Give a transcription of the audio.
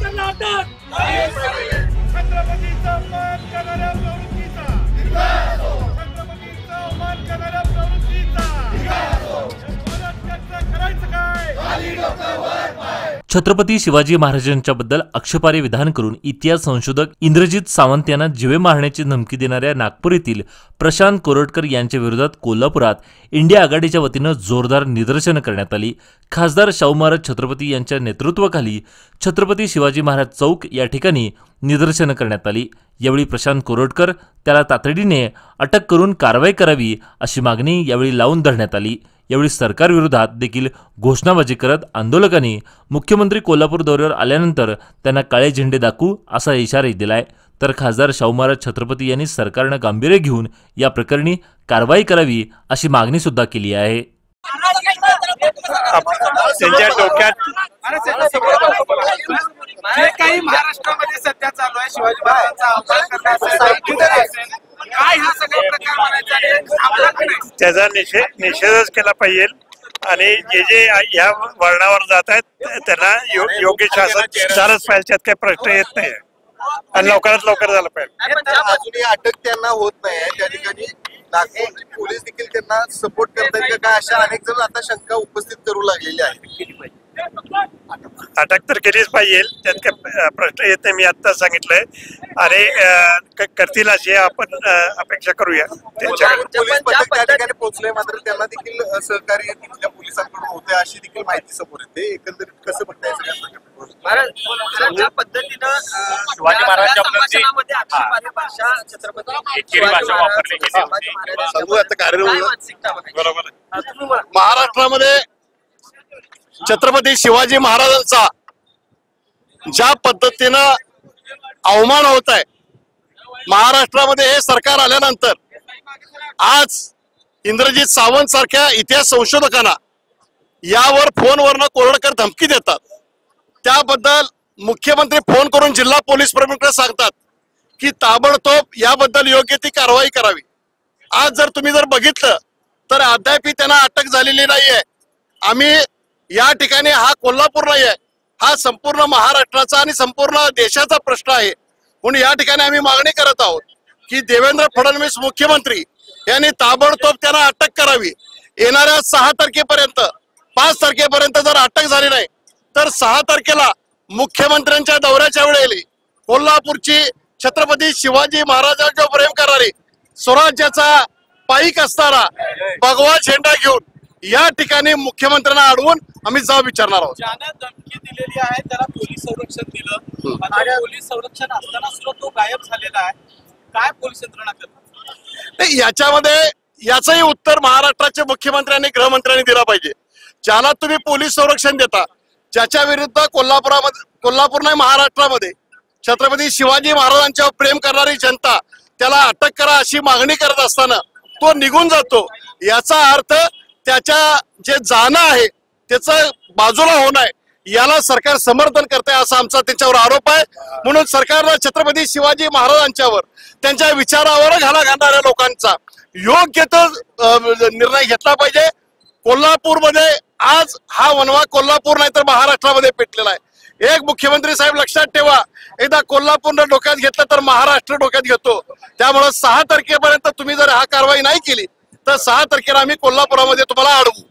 कोल्हापूरकरांना अटक छत्रपतीचा अपमान करणाऱ्या प्रवृत्तीचा छत्रपतीचा अपमान करणाऱ्या प्रवृत्तीचा करायचं काय? छत्रपती शिवाजी महाराजांच्या बद्दल आक्षेपार्ह विधान करून इतिहास संशोधक इंद्रजित सावंत यांना जीवे मारण्याची धमकी देणाऱ्या नागपूर येथील प्रशांत कोरटकर यांच्या विरोधात कोल्हापुरात इंडिया आघाडीच्या वतीनं जोरदार निदर्शनं करण्यात आली। खासदार शाहू महाराज छत्रपती यांच्या नेतृत्वाखाली छत्रपती शिवाजी महाराज चौक या ठिकाणी निदर्शनं करण्यात आली। यावेळी प्रशांत कोरटकर त्याला तातडीने अटक करून कारवाई करावी अशी मागणी यावेळी लावून धरण्यात आली। यावेळी सरकारविरोधात देखील घोषणाबाजी करत आंदोलकांनी मुख्यमंत्री कोल्हापूर दौऱ्यावर आल्यानंतर त्यांना काळे झेंडे दाखवू असा इशाराही दिलाय। तर खासदार शाहू महाराज छत्रपती यांनी सरकारनं गांभीर्य घेऊन या प्रकरणी कारवाई करावी अशी मागणी सुद्धा केली आहे। त्यांच्या डोक्यात जे काही महाराष्ट्रामध्ये सध्या चालू आहे शिवाजी महाराजांचा अपमान करण्याचा काय हा सगळा प्रकार म्हणायचा त्याचा निषेधच केला पाहिजे आणि जे या वर्णावर जात आहेत त्यांना योग्य शासन झालंच पाहिजे, त्यात काही प्रश्न येत नाही आणि लवकरात लवकर झालं पाहिजे। अजूनही अटक त्यांना होत नाही त्या ठिकाणी नागपूर पोलीस देखील त्यांना सपोर्ट करतात का काय अशा अनेक जण आता शंका उपस्थित करू लागलेली आहे। अटक तर केलीच पाहिजे, त्यात काही प्रश्न येत नाही, मी आता सांगितलंय आणि करतील अशी आपण अपेक्षा करूया। पोलीस पथक त्या ठिकाणी पोहोचले मात्र त्यांना देखील सहकार्य तिथल्या पोलिसांकडून होते अशी देखील माहिती समोर येते। एकंदरीत कसं बघताय ज्या पद्धतीनं शिवाजी महाराजांच्या भाषा छत्रपती महाराष्ट्रामध्ये छत्रपती शिवाजी महाराजांचा ज्या पद्धतीनं अवमान होत आहे, महाराष्ट्रामध्ये हे सरकार आल्यानंतर आज इंद्रजित सावंत सारख्या इतिहास संशोधकांना यावर फोनवरनं कोरटकर धमकी देतात। त्याबद्दल मुख्यमंत्री फोन करून जिल्हा पोलीस प्रमुखांना सांगतात की ताबडतोब याबद्दल योग्य ती कारवाई करावी। आज जर तुम्ही बघितलं तर अद्याप त्यांना अटक झालेली नाहीये। आम्ही या ठिकाणी हा कोल्हापूर नाही आहे, हा संपूर्ण महाराष्ट्राचा आणि संपूर्ण देशाचा प्रश्न आहे। म्हणून या ठिकाणी आम्ही मागणी करत आहोत की देवेंद्र फडणवीस मुख्यमंत्री यांनी ताबडतोब त्यांना अटक करावी। येणाऱ्या 6 तारखेपर्यंत 5 तारखेपर्यंत जर अटक झाली नाही तर 6 तारखेला मुख्यमंत्र्यांच्या दौऱ्याच्या वेळेला कोल्हापूरची छत्रपती शिवाजी महाराजांच्या प्रेम करणारी स्वराज्याचा पाईक असणारा भगवा झेंडा घेऊन या ठिकाणी मुख्यमंत्र्यांना अडवून आम्ही जाब विचारणार आहोत। ज्याने धमकी दिलेली आहे त्याला पोलीस संरक्षण दिलं, पोलीस संरक्षण असताना सुद्धा तो गायब झालेला आहे, काय पोलीस यंत्रणा करतात? याच्यामध्ये याचंही उत्तर महाराष्ट्राचे मुख्यमंत्र्यांनी गृहमंत्र्यांनी दिला पाहिजे। ज्याला तुम्ही पोलीस संरक्षण देता, ज्याच्या विरुद्ध कोल्हापूर नाही महाराष्ट्रामध्ये छत्रपती शिवाजी महाराजांच्यावर प्रेम करणारी जनता त्याला अटक करा अशी मागणी करत असताना तो निघून जातो, याचा अर्थ त्याच्या जे जाणं आहे त्याचं बाजूला होणं आहे याला सरकार समर्थन करते असा आमचा त्याच्यावर आरोप आहे। म्हणून सरकारनं छत्रपती शिवाजी महाराजांच्यावर त्यांच्या विचारावर घाला घालणाऱ्या लोकांचा योग्य तो निर्णय घेतला पाहिजे। कोल्हापूरमध्ये आज हा वनवा कोल्हापूर नाही तर महाराष्ट्रामध्ये पेटलेला आहे। एक मुख्यमंत्री साहेब लक्षात ठेवा, एकदा कोल्हापूरनं डोक्यात घेतलं तर महाराष्ट्र डोक्यात घेतो। त्यामुळे 6 तारखेपर्यंत तुम्ही जर हा कारवाई नाही केली तर 6 तारखेला आम्ही कोल्हापुरामध्ये तुम्हाला अडवू।